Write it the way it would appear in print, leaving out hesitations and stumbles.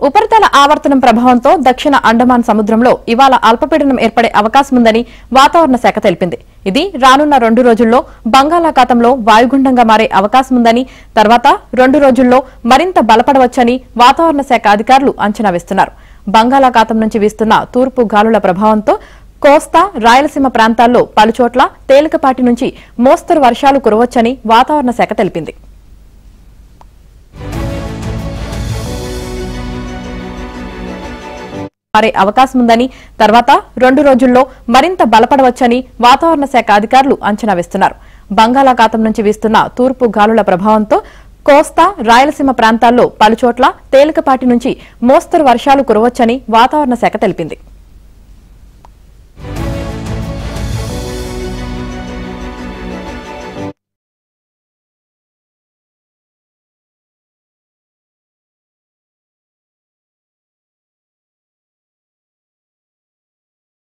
ఉపరితల ఆవర్తనం ప్రభావంతో దక్షిణ అండమాన్ సముద్రంలో ఇవాళ అల్పపీడనం ఏర్పడే అవకాశం ఉందని వాతావరణ శాఖ తెలిపింది. ఇది రానున్న 2 రోజుల్లో బంగాళాఖాతంలో వాయుగుండంగా మారే అవకాశం ఉందని, తర్వాత 2 రోజుల్లో మరింత బలపడవచ్చని వాతావరణ శాఖ అధికారులు అంచనా వేస్తున్నారు. బంగాళాఖాతం నుంచి వీస్తున్న తూర్పు గాలుల ప్రభావంతో కోస్తా, రాయలసీమ ప్రాంతాల్లో పలుచోట్ల తేలికపాటి నుంచి మోస్తరు వర్షాలు కురవచ్చని వాతావరణ శాఖ తెలిపింది. మారే అవకాశం ఉందని, తర్వాత 2 రోజుల్లో మరింత బలపడవచ్చని వాతావరణ శాఖ అధికారులు అంచనా వేస్తున్నారు. బంగాళాఖాతం నుంచి వీస్తున్న తూర్పు గాలుల ప్రభావంతో కోస్తా, రాయలసీమ ప్రాంతాల్లో పలుచోట్ల తేలికపాటి నుంచి మోస్తరు వర్షాలు కురవచ్చని వాతావరణ శాఖ తెలిపింది.